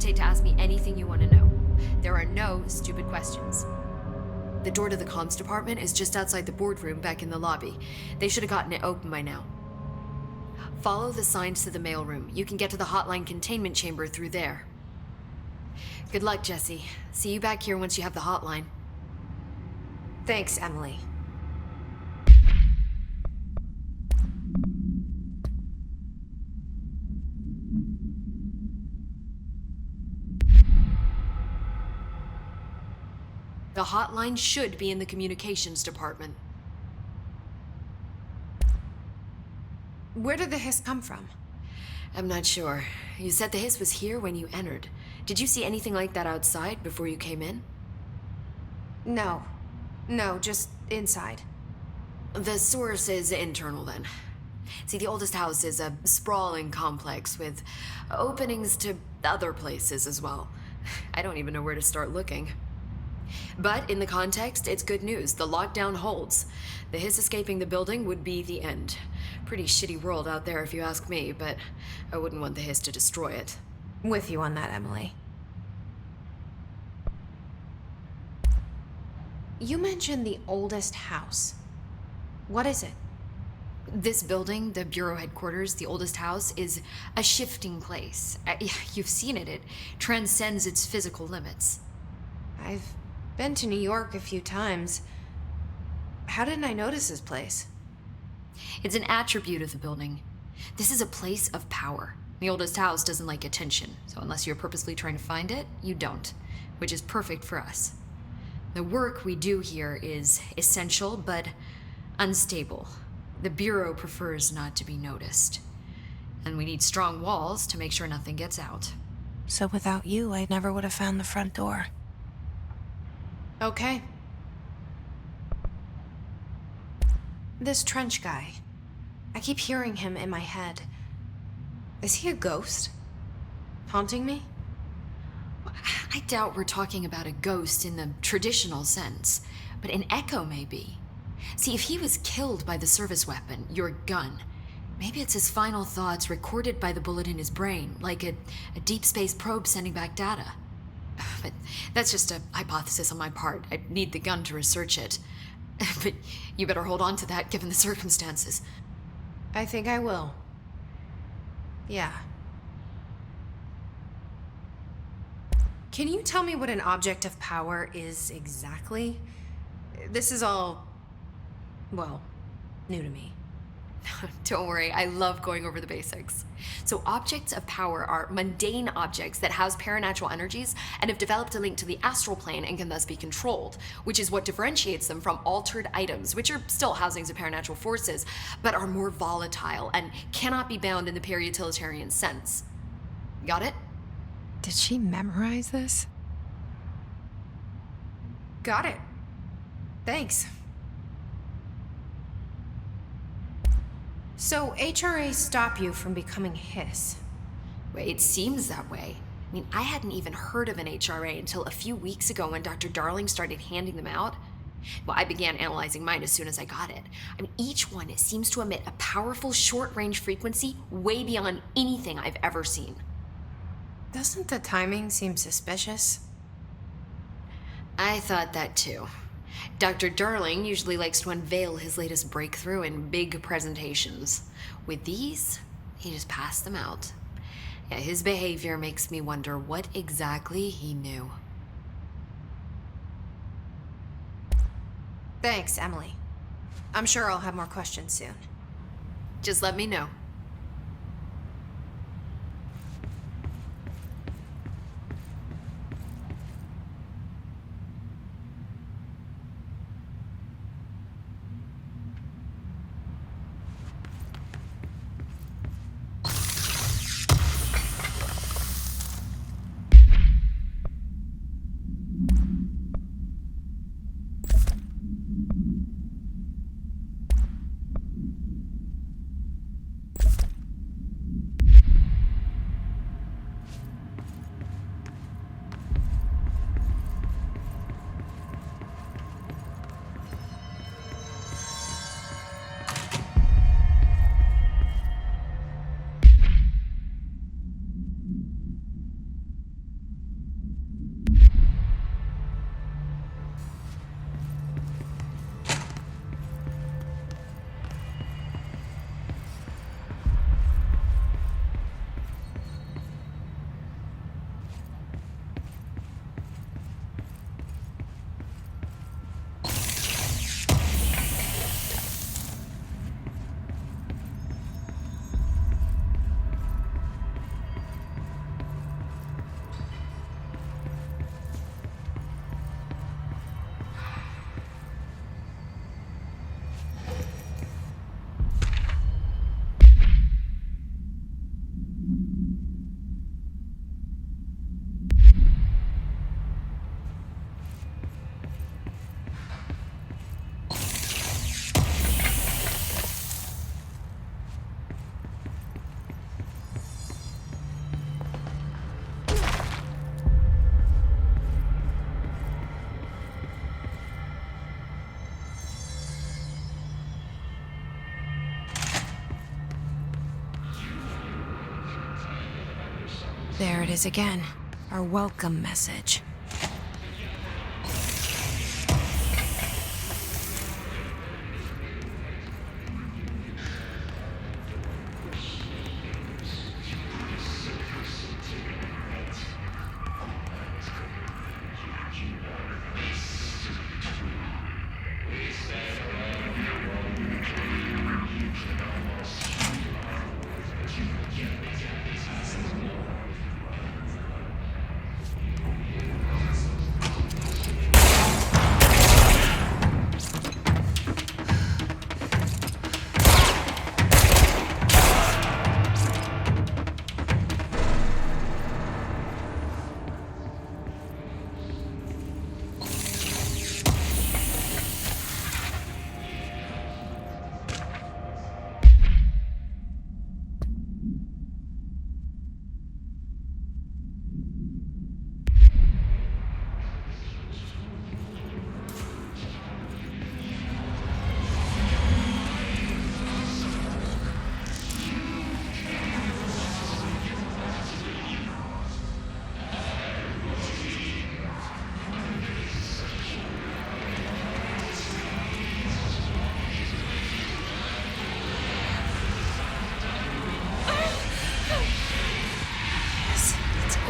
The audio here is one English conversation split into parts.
hesitate to ask me anything you want to know. There are no stupid questions. The door to the comms department is just outside the boardroom back in the lobby. They should have gotten it open by now. Follow the signs to the mailroom. You can get to the Hotline containment chamber through there. Good luck, Jesse. See you back here once you have the hotline. Thanks, Emily. The hotline should be in the communications department. Where did the hiss come from? I'm not sure. You said the hiss was here when you entered. Did you see anything like that outside before you came in? No, just inside. The source is internal then. See, the oldest house is a sprawling complex with openings to other places as well. I don't even know where to start looking. But in the context, it's good news. The lockdown holds. The hiss escaping the building would be the end. Pretty shitty world out there if you ask me, but I wouldn't want the hiss to destroy it. With you on that, Emily. You mentioned the oldest house. What is it? This building, the Bureau headquarters, the oldest house, is a shifting place. You've seen it. It transcends its physical limits. I've been to New York a few times. How didn't I notice this place? It's an attribute of the building. This is a place of power. The oldest house doesn't like attention, so unless you're purposely trying to find it, you don't, which is perfect for us. The work we do here is essential, but unstable. The Bureau prefers not to be noticed. And we need strong walls to make sure nothing gets out. So without you, I never would have found the front door. Okay. This trench guy. I keep hearing him in my head. Is he a ghost? Haunting me? I doubt we're talking about a ghost in the traditional sense, but an echo maybe. See, if he was killed by the service weapon, your gun, maybe it's his final thoughts recorded by the bullet in his brain, like a deep space probe sending back data. But that's just a hypothesis on my part. I'd need the gun to research it. But you better hold on to that given the circumstances. I think I will. Yeah. Can you tell me what an object of power is exactly? This is all, well, new to me. Don't worry, I love going over the basics. So objects of power are mundane objects that house paranatural energies and have developed a link to the astral plane and can thus be controlled, which is what differentiates them from altered items, which are still housings of paranatural forces, but are more volatile and cannot be bound in the parautilitarian sense. Got it? Did she memorize this? Got it. Thanks. So, HRA stop you from becoming Hiss? Well, it seems that way. I mean, I hadn't even heard of an HRA until a few weeks ago when Dr. Darling started handing them out. Well, I began analyzing mine as soon as I got it. I mean, each one seems to emit a powerful short-range frequency way beyond anything I've ever seen. Doesn't the timing seem suspicious? I thought that too. Dr. Darling usually likes to unveil his latest breakthrough in big presentations. With these, he just passed them out. Yeah, his behavior makes me wonder what exactly he knew. Thanks, Emily. I'm sure I'll have more questions soon. Just let me know. There it is again. Our welcome message.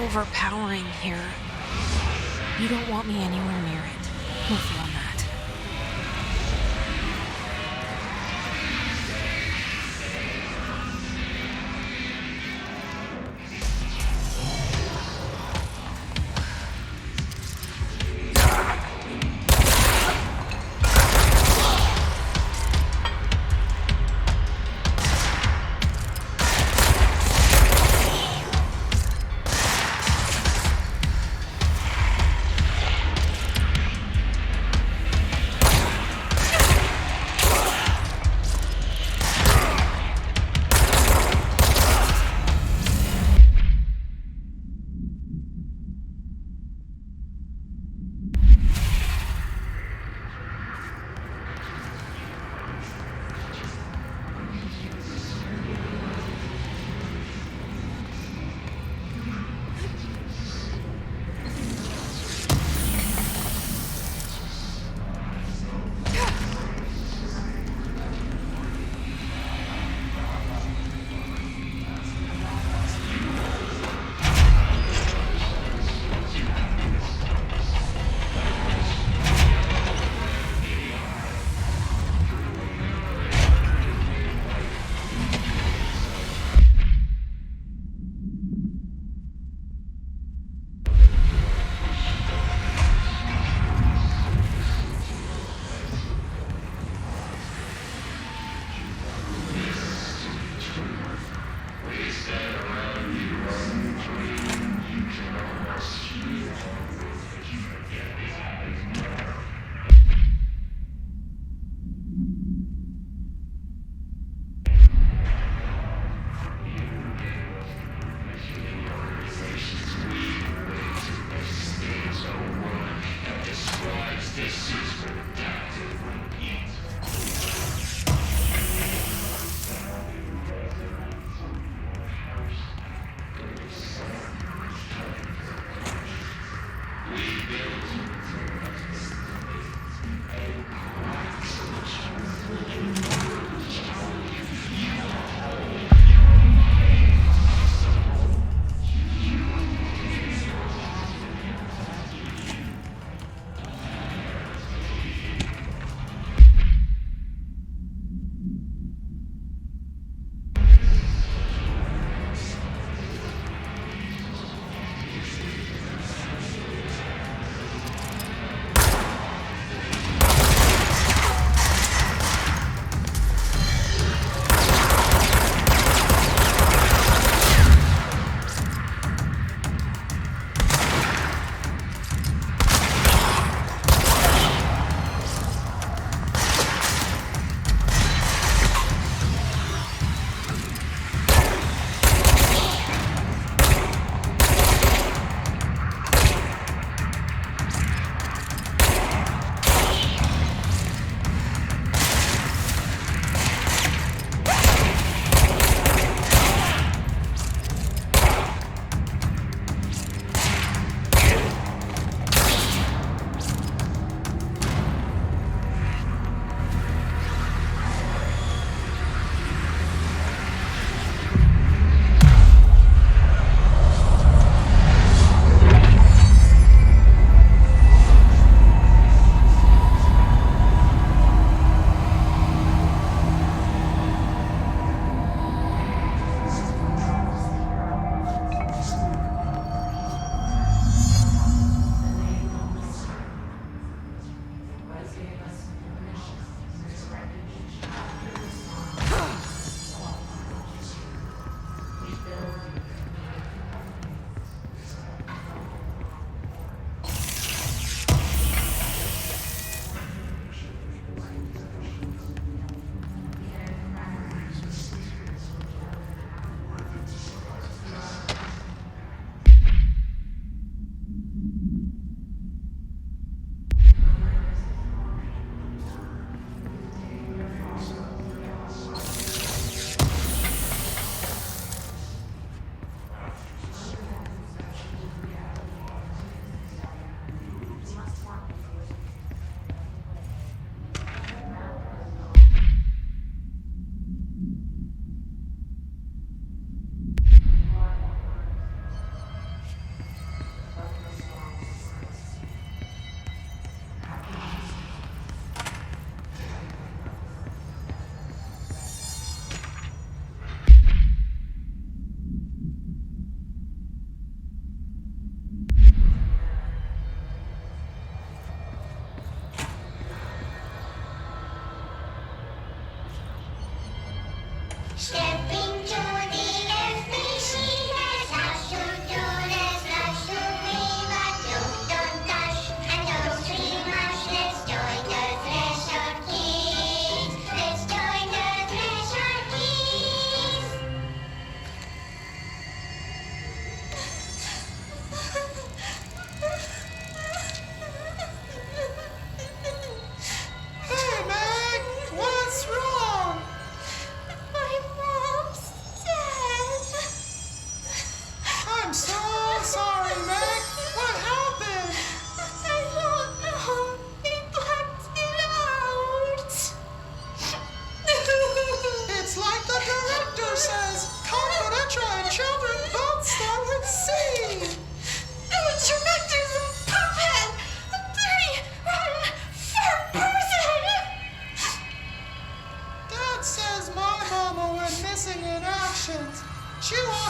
Overpowering here. You don't want me anywhere near it. With you on that.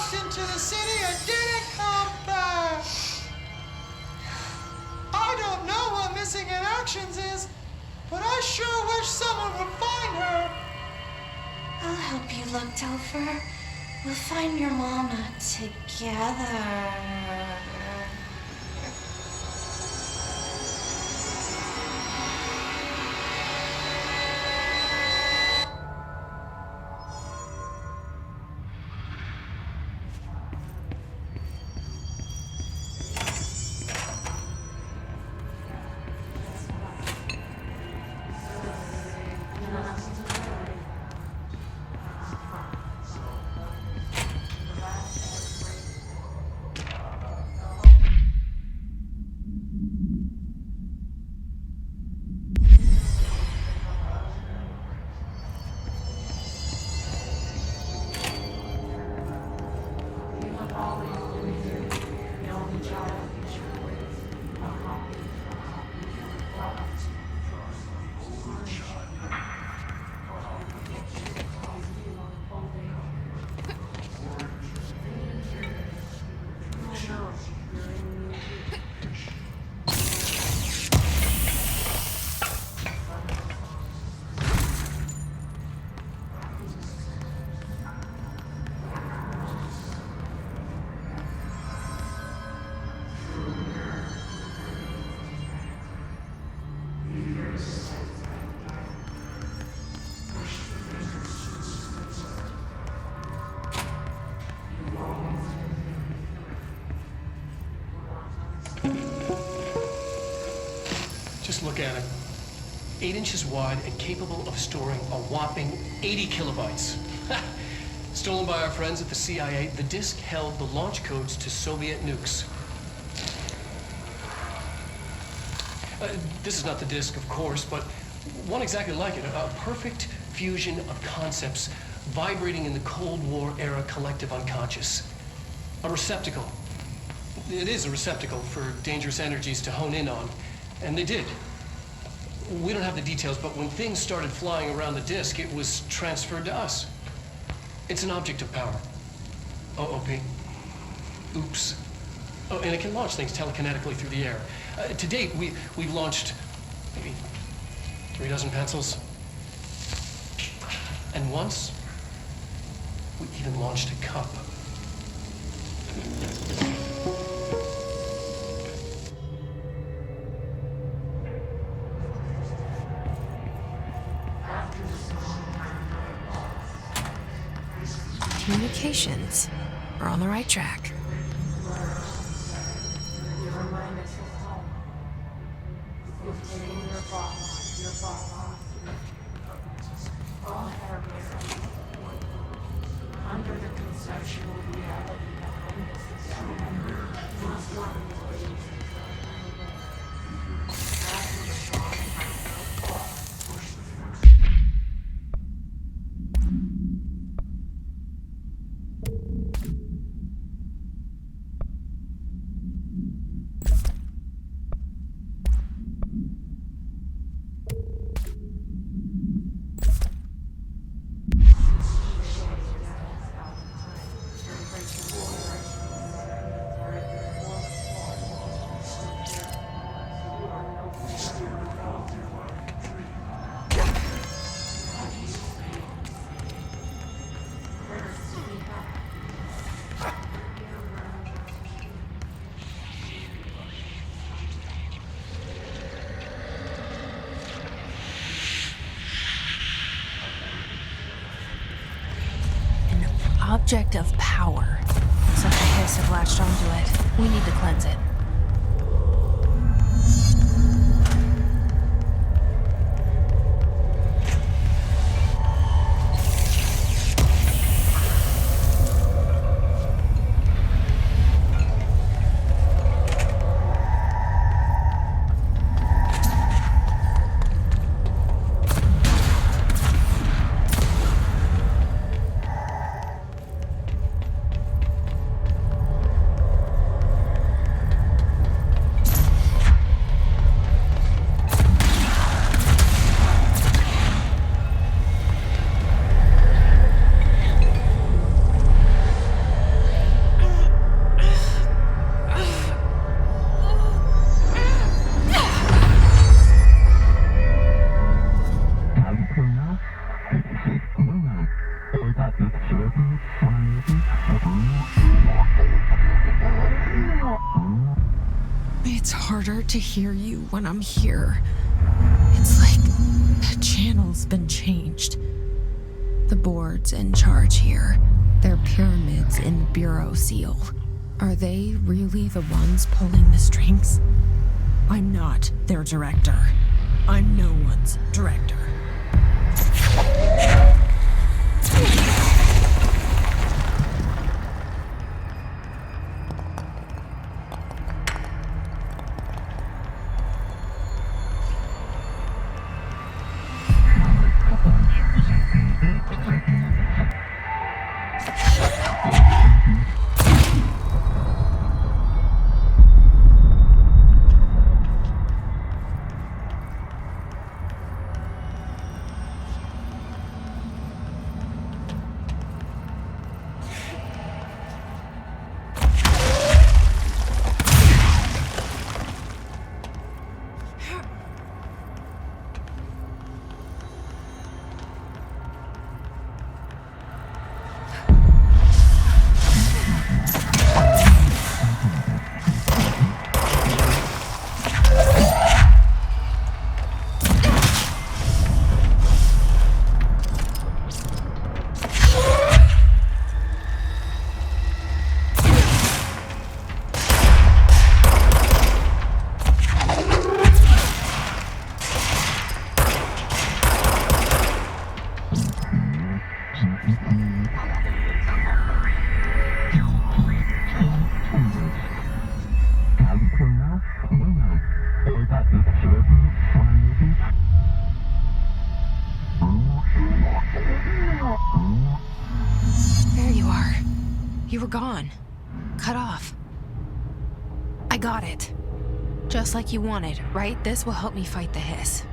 crashed into the city and didn't come back. I don't know what missing in actions is, but I sure wish someone would find her. I'll help you look, Topher. We'll find your Momma together. Just look at it. 8 inches wide and capable of storing a whopping 80 kilobytes. Stolen by our friends at the CIA, the disk held the launch codes to Soviet nukes. This is not the disk, of course, but one exactly like it. A perfect fusion of concepts vibrating in the Cold War era collective unconscious. A receptacle. It is a receptacle for dangerous energies to hone in on. And they did. We don't have the details, but when things started flying around the disk, it was transferred to us. It's an object of power. OP. Oops. Oh, and it can launch things telekinetically through the air. To date, we've launched maybe 3 dozen pencils. And once, we even launched a cup. Communications. We're on the right track. Object of power. Looks like the hiss have latched onto it. We need to cleanse it. It's harder to hear you when I'm here. It's like the channel's been changed. The board's in charge here. They're pyramids in the Bureau seal. Are they really the ones pulling the strings? I'm not their director. I'm no one's director. There you are. You were gone. Cut off. I got it. Just like you wanted, right? This will help me fight the hiss.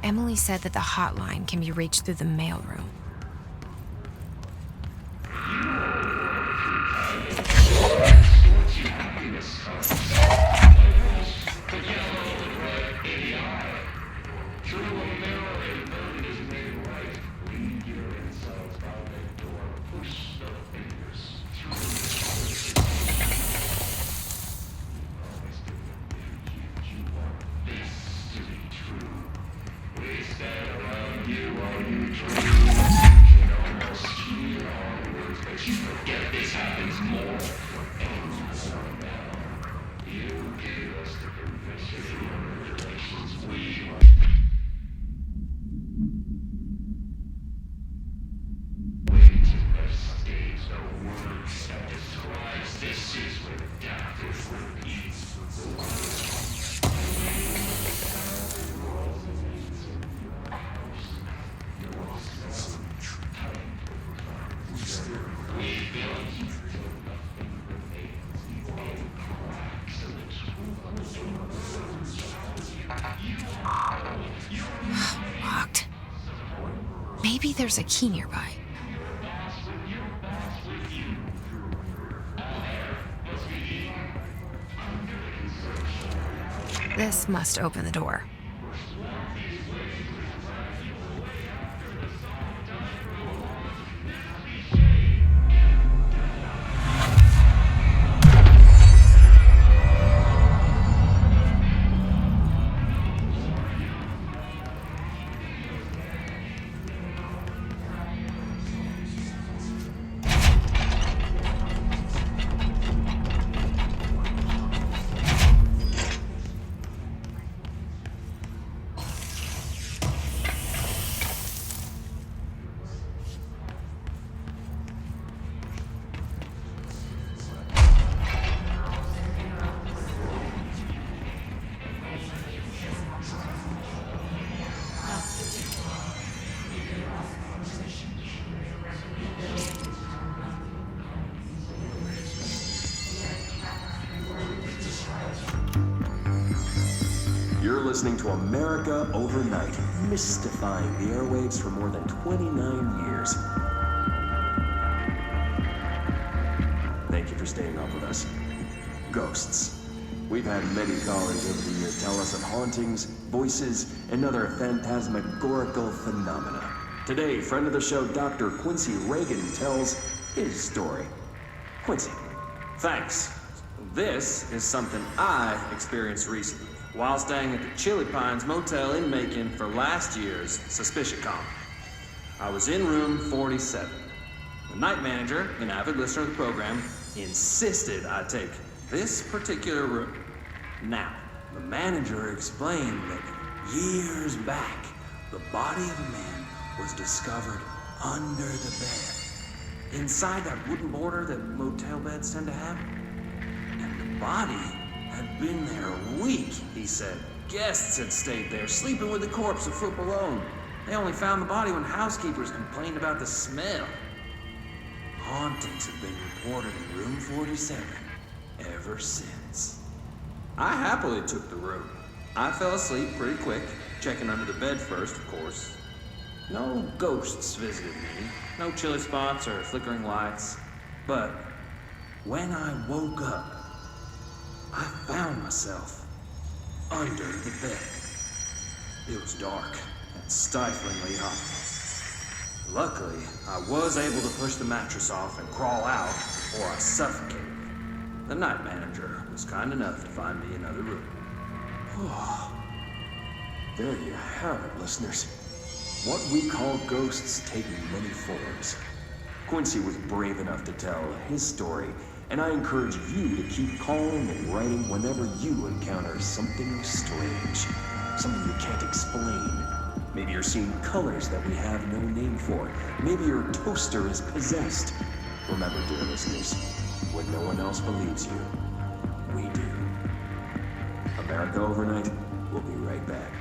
Emily said that the hotline can be reached through the mailroom. Maybe there's a key nearby. This must open the door. You're listening to America Overnight, mystifying the airwaves for more than 29 years. Thank you for staying up with us. Ghosts. We've had many callers over the years tell us of hauntings, voices, and other phantasmagorical phenomena. Today, friend of the show, Dr. Quincy Reagan, tells his story. Quincy. Thanks. This is something I experienced recently while staying at the Chili Pines Motel in Macon for last year's SuspiciaCon. I was in room 47. The night manager, an avid listener of the program, insisted I take this particular room. Now, the manager explained that years back, the body of a man was discovered under the bed, inside that wooden border that motel beds tend to have. And the body had been there a week, he said. Guests had stayed there, sleeping with the corpse a foot below. They only found the body when housekeepers complained about the smell. Hauntings have been reported in room 47 ever since. I happily took the room. I fell asleep pretty quick, checking under the bed first, of course. No ghosts visited me, no chilly spots or flickering lights. But when I woke up, I found myself under the bed. It was dark and stiflingly hot. Luckily, I was able to push the mattress off and crawl out before I suffocated. The night manager was kind enough to find me another room. Oh, there you have it, listeners. What we call ghosts take many forms. Quincy was brave enough to tell his story, and I encourage you to keep calling and writing whenever you encounter something strange, something you can't explain. Maybe you're seeing colors that we have no name for. Maybe your toaster is possessed. Remember, dear listeners, when no one else believes you, we do. America Overnight, we'll be right back.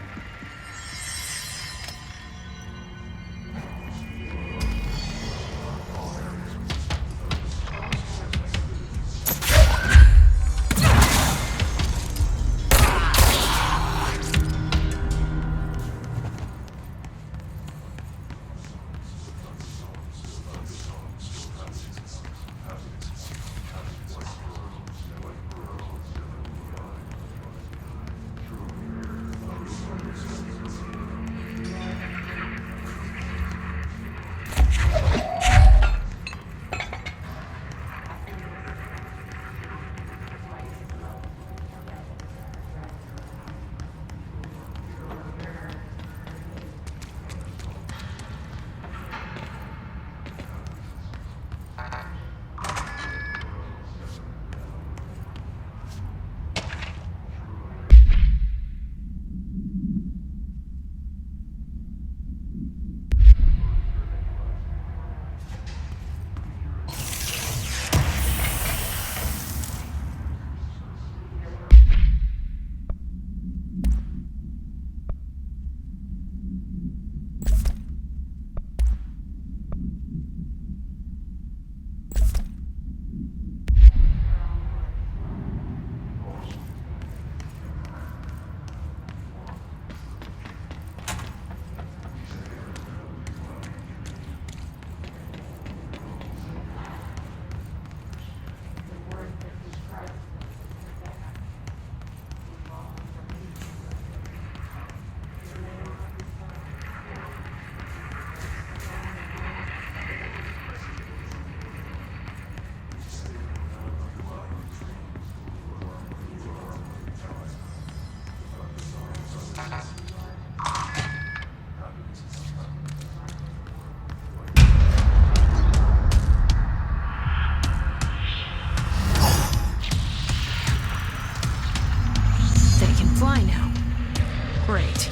They can fly now. Great.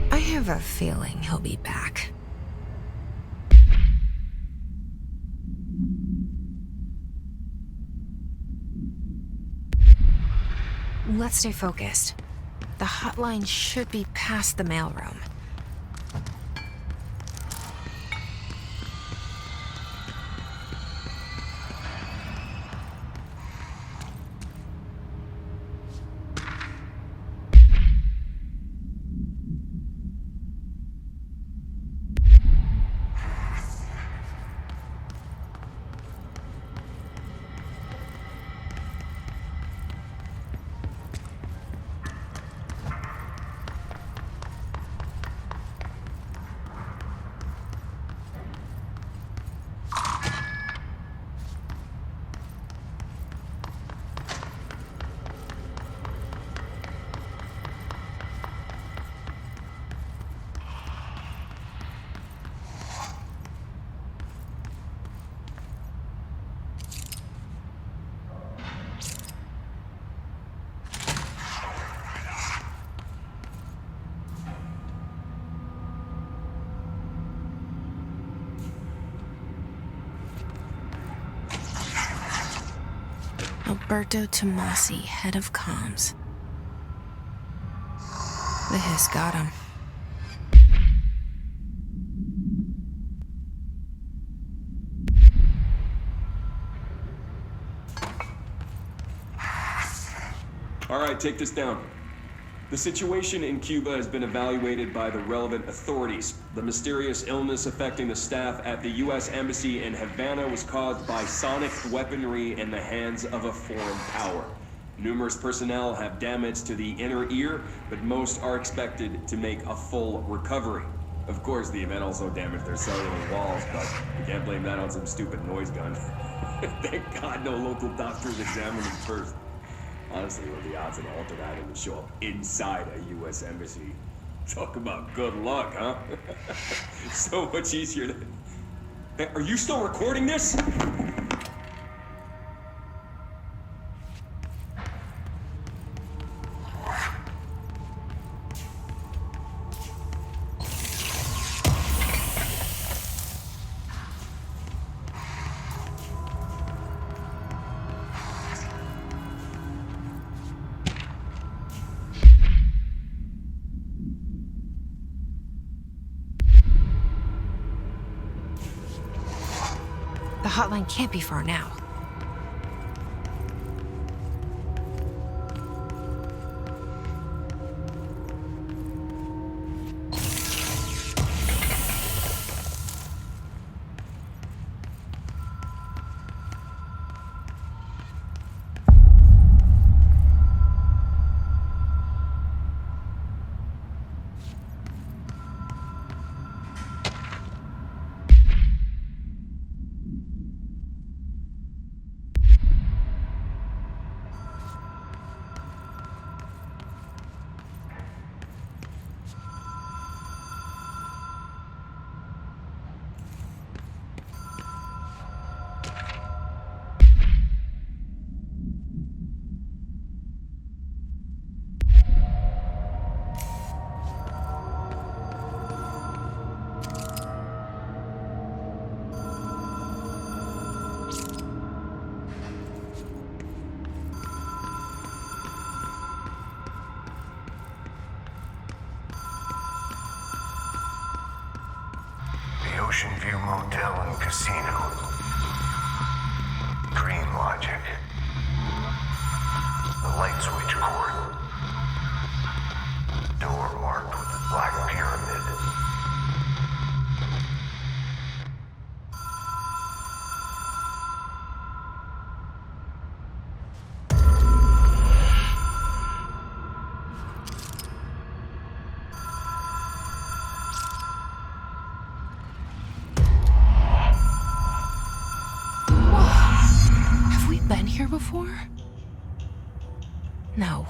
I have a feeling he'll be back. Let's stay focused. The hotline should be past the mailroom. Tommasi, head of comms. The hiss got him. All right, take this down. The situation in Cuba has been evaluated by the relevant authorities. The mysterious illness affecting the staff at the U.S. Embassy in Havana was caused by sonic weaponry in the hands of a foreign power. Numerous personnel have damage to the inner ear, but most are expected to make a full recovery. Of course, the event also damaged their cellular walls, but you can't blame that on some stupid noise gun. Thank God no local doctors examined him first. Honestly, what are the odds of an altered item to show up inside a U.S. embassy? Talk about good luck, huh? So much easier to... Hey, are you still recording this? The hotline can't be far now. Ocean View Motel and Casino. Green logic. The light switch cord. Door marked with the black pyramid. Been here before? No.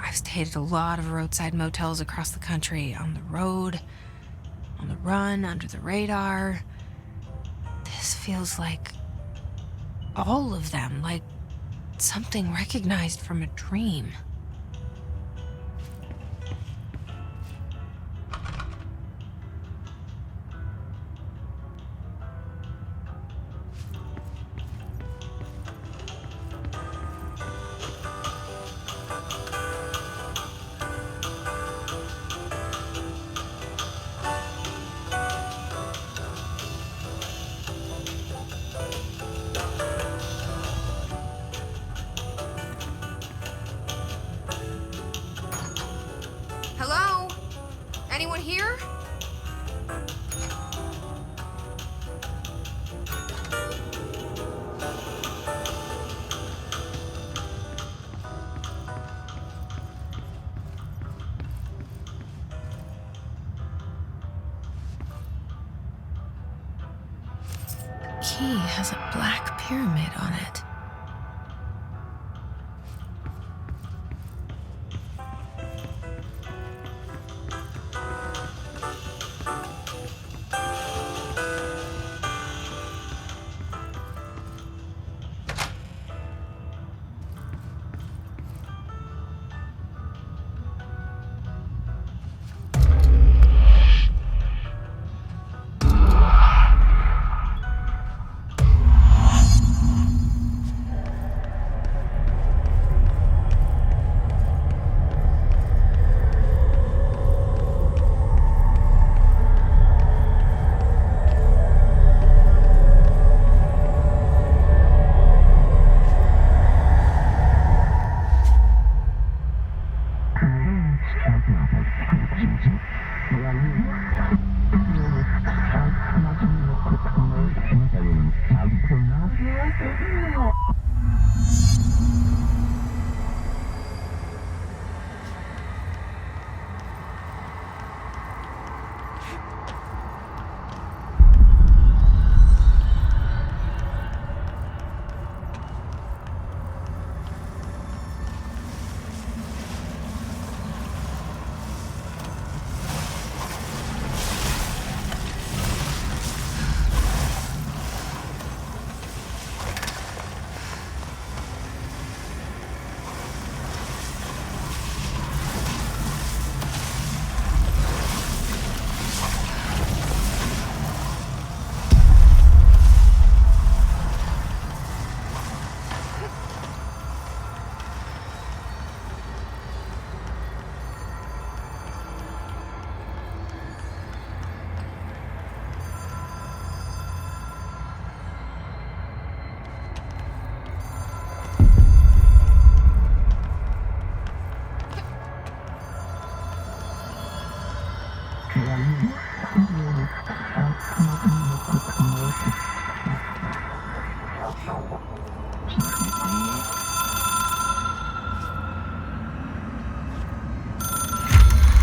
I've stayed at a lot of roadside motels across the country, on the road, on the run, under the radar. This feels like all of them, like something recognized from a dream. Hello? Anyone here? Key has a black pyramid on it.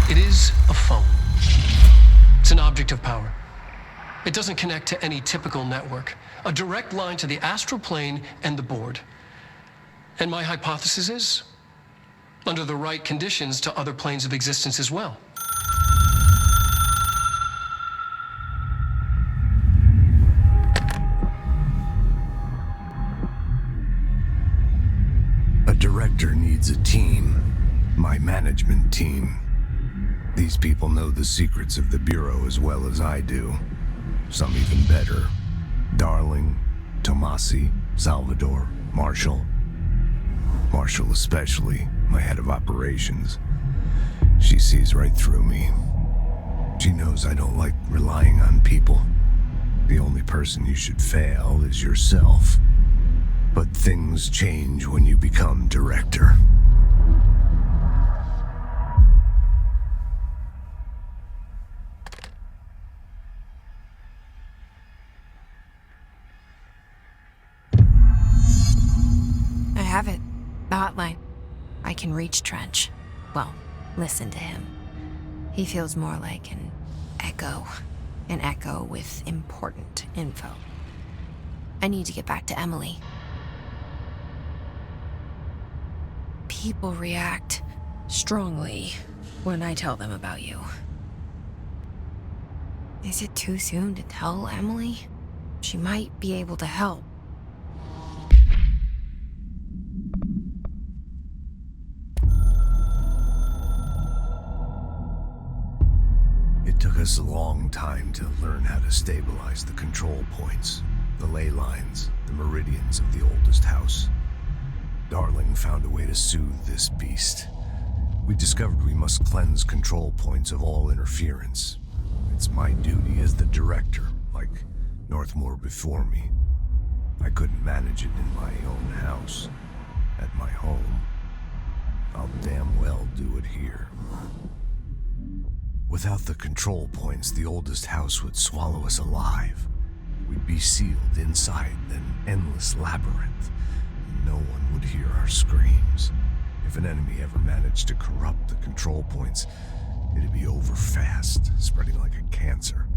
It is a phone. It's an object of power. It doesn't connect to any typical network. A direct line to the astral plane and the board. And my hypothesis is, under the right conditions, to other planes of existence as well. A director needs a team. My management team. These people know the secrets of the Bureau as well as I do. Some even better. Darling, Tommasi, Salvador, Marshall. Marshall especially, my head of operations. She sees right through me. She knows I don't like relying on people. The only person you should fail is yourself. But things change when you become director. I have it. The hotline. I can reach Trench. Well, listen to him. He feels more like an echo. An echo with important info. I need to get back to Emily. People react strongly when I tell them about you. Is it too soon to tell Emily? She might be able to help. It took us a long time to learn how to stabilize the control points, the ley lines, the meridians of the oldest house. Darling found a way to soothe this beast. We discovered we must cleanse control points of all interference. It's my duty as the director, like Northmore before me. I couldn't manage it in my own house, at my home. I'll damn well do it here. Without the control points, the oldest house would swallow us alive. We'd be sealed inside an endless labyrinth, and no one would hear our screams. If an enemy ever managed to corrupt the control points, it'd be over fast, spreading like a cancer,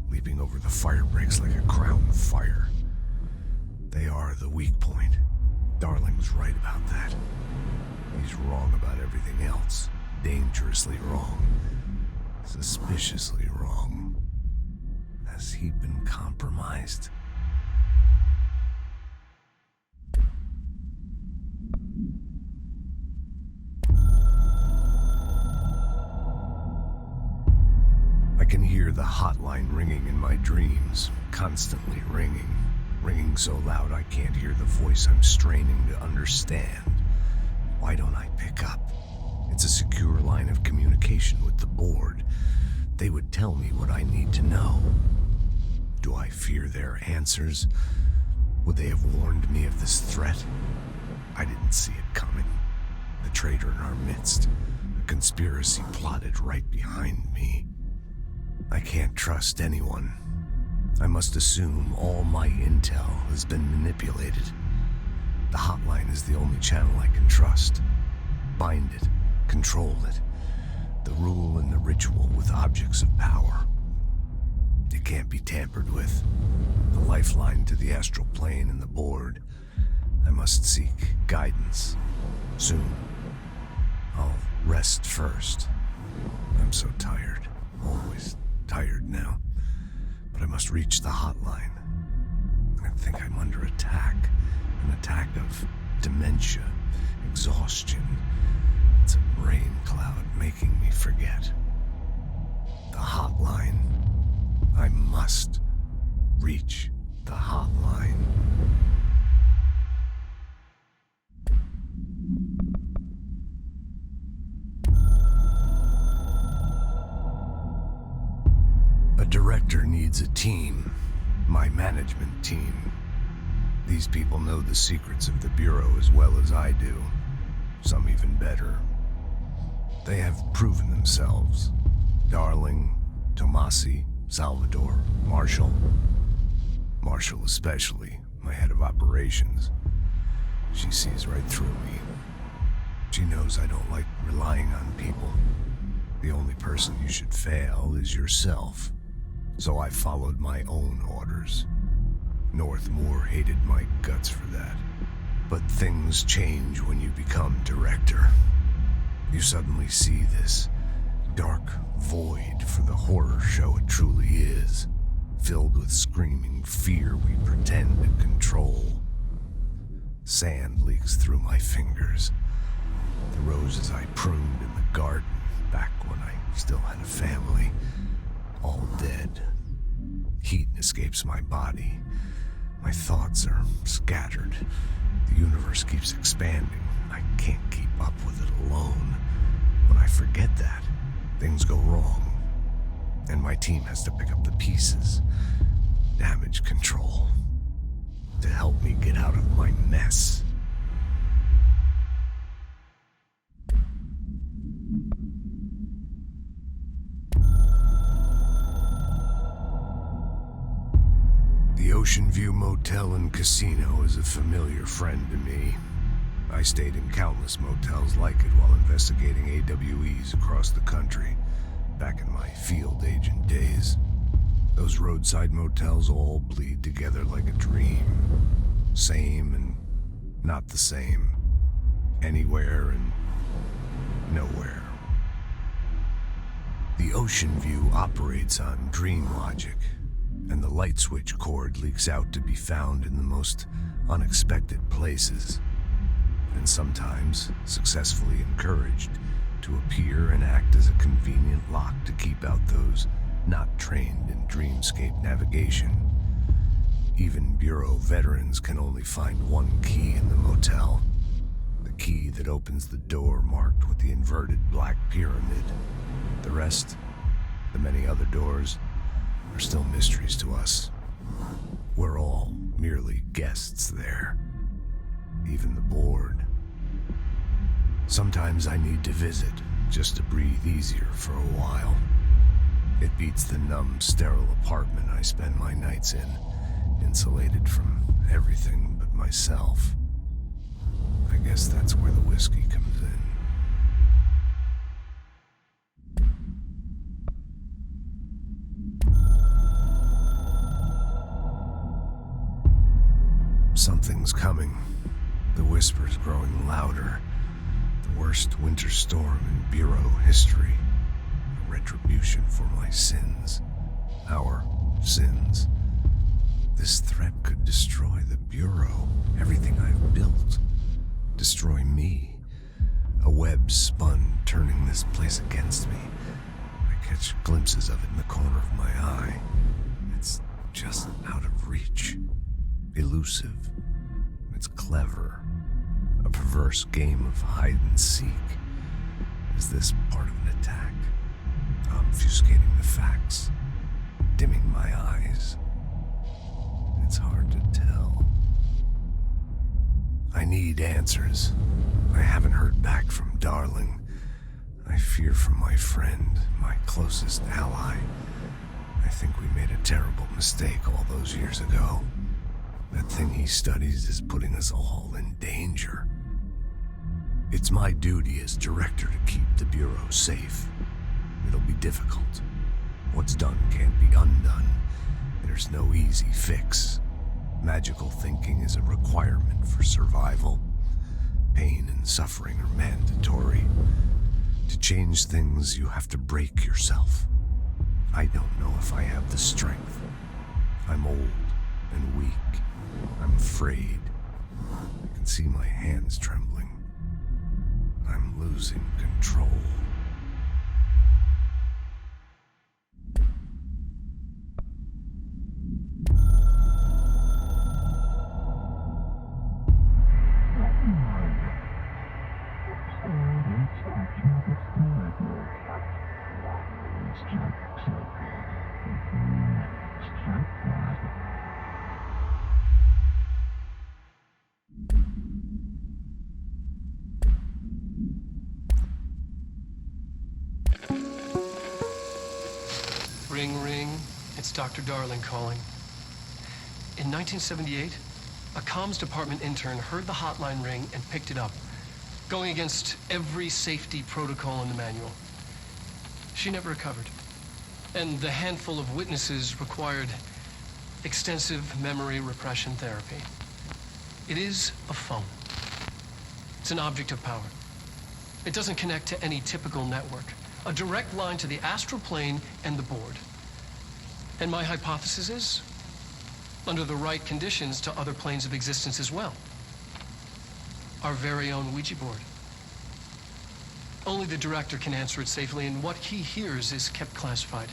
leaping over the fire breaks like a crown of fire. They are the weak point. Darling's right about that. He's wrong about everything else. Dangerously wrong. Suspiciously wrong. Has he been compromised? I can hear the hotline ringing in my dreams, constantly ringing. Ringing so loud I can't hear the voice I'm straining to understand. Why don't I pick up? It's a secure line of communication with the board. They would tell me what I need to know. Do I fear their answers? Would they have warned me of this threat? I didn't see it coming. The traitor in our midst. A conspiracy plotted right behind me. I can't trust anyone. I must assume all my intel has been manipulated. The hotline is the only channel I can trust. Bind it, control it. The rule and the ritual with objects of power. It can't be tampered with. The lifeline to the astral plane and the board. I must seek guidance. Soon. I'll rest first. I'm so tired. Always tired now. But I must reach the hotline. I think I'm under attack. An attack of dementia, exhaustion. It's a rain cloud making me forget. The hotline. I must reach the hotline. A director needs a team. My management team. These people know the secrets of the Bureau as well as I do. Some even better. They have proven themselves. Darling, Tommasi, Salvador, Marshall. Marshall especially, my head of operations. She sees right through me. She knows I don't like relying on people. The only person you should fail is yourself. So I followed my own orders. Northmore hated my guts for that. But things change when you become director. You suddenly see this dark void for the horror show it truly is, filled with screaming fear we pretend to control. Sand leaks through my fingers. The roses I pruned in the garden back when I still had a family, all dead. Heat escapes my body. My thoughts are scattered. The universe keeps expanding. I can't keep up with it alone. When I forget that, things go wrong. and my team has to pick up the pieces. Damage control. To help me get out of my mess. The Ocean View Motel and Casino is a familiar friend to me. I stayed in countless motels like it while investigating AWEs across the country, back in my field agent days. Those roadside motels all bleed together like a dream. Same and not the same. Anywhere and nowhere. The Ocean View operates on dream logic, and the light switch cord leaks out to be found in the most unexpected places, and sometimes successfully encouraged to appear and act as a convenient lock to keep out those not trained in dreamscape navigation. Even Bureau veterans can only find one key in the motel. The key that opens the door marked with the inverted black pyramid. The rest, the many other doors, are still mysteries to us. We're all merely guests there. Even the board. Sometimes I need to visit, just to breathe easier for a while. It beats the numb, sterile apartment I spend my nights in, insulated from everything but myself. I guess that's where the whiskey comes in. Something's coming. The whisper's growing louder. The worst winter storm in Bureau history. A retribution for my sins. Our sins. This threat could destroy the Bureau, everything I've built. Destroy me. A web spun, turning this place against me. I catch glimpses of it in the corner of my eye. It's just out of reach. Elusive. It's clever. A perverse game of hide and seek. Is this part of an attack? Obfuscating the facts. Dimming my eyes. It's hard to tell. I need answers. I haven't heard back from Darling. I fear for my friend, my closest ally. I think we made a terrible mistake all those years ago. That thing he studies is putting us all in danger. It's my duty as director to keep the Bureau safe. It'll be difficult. What's done can't be undone. There's no easy fix. Magical thinking is a requirement for survival. Pain and suffering are mandatory. To change things, you have to break yourself. I don't know if I have the strength. I'm old and weak. I'm afraid. I can see my hands trembling. I'm losing control. Ring, ring. It's Dr. Darling calling. In 1978, a comms department intern heard the hotline ring and picked it up, going against every safety protocol in the manual. She never recovered. And the handful of witnesses required extensive memory repression therapy. It is a phone. It's an object of power. It doesn't connect to any typical network. A direct line to the astral plane and the board. And my hypothesis is, under the right conditions, to other planes of existence as well. Our very own Ouija board. Only the director can answer it safely, and what he hears is kept classified.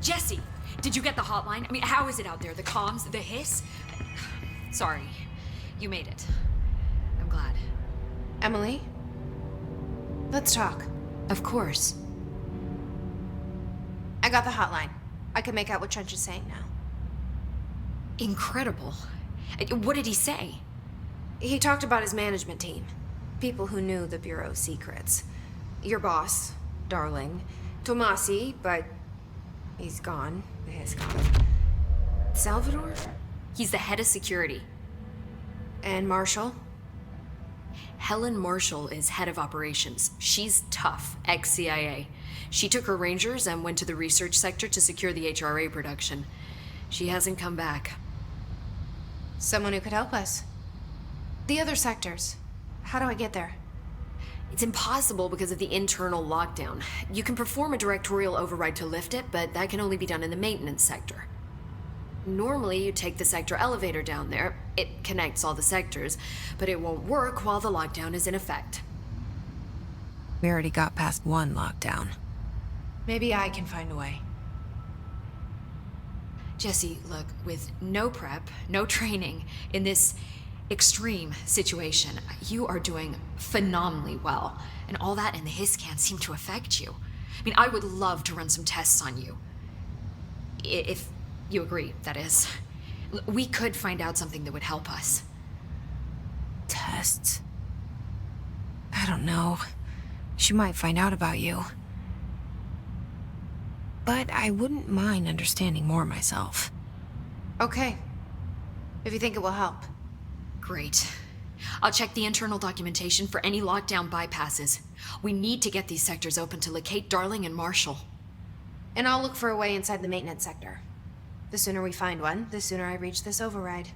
Jesse, did you get the hotline? I mean, how is it out there? The comms, the hiss? Sorry, you made it. I'm glad. Emily? Let's talk. Of course. I got the hotline. I can make out what Trench is saying now. Incredible. What did he say? He talked about his management team. People who knew the Bureau's secrets. Your boss, Darling. Tommasi, but he's gone. He's gone. Salvador? He's the head of security. And Marshall? Helen Marshall is head of operations. She's tough, ex-CIA. She took her Rangers and went to the research sector to secure the HRA production. She hasn't come back. Someone who could help us. The other sectors. How do I get there? It's impossible because of the internal lockdown. You can perform a directorial override to lift it, but that can only be done in the maintenance sector. Normally, you take the sector elevator down there. It connects all the sectors, but it won't work while the lockdown is in effect. We already got past one lockdown. Maybe I can find a way. Jesse, look, with no prep, no training, in this extreme situation, you are doing phenomenally well. And all that and the hiss can't seem to affect you. I mean, I would love to run some tests on you. If you agree, that is. We could find out something that would help us. Tests? I don't know. She might find out about you. But I wouldn't mind understanding more myself. Okay. If you think it will help. Great. I'll check the internal documentation for any lockdown bypasses. We need to get these sectors open to locate Darling and Marshall. And I'll look for a way inside the maintenance sector. The sooner we find one, the sooner I reach this override.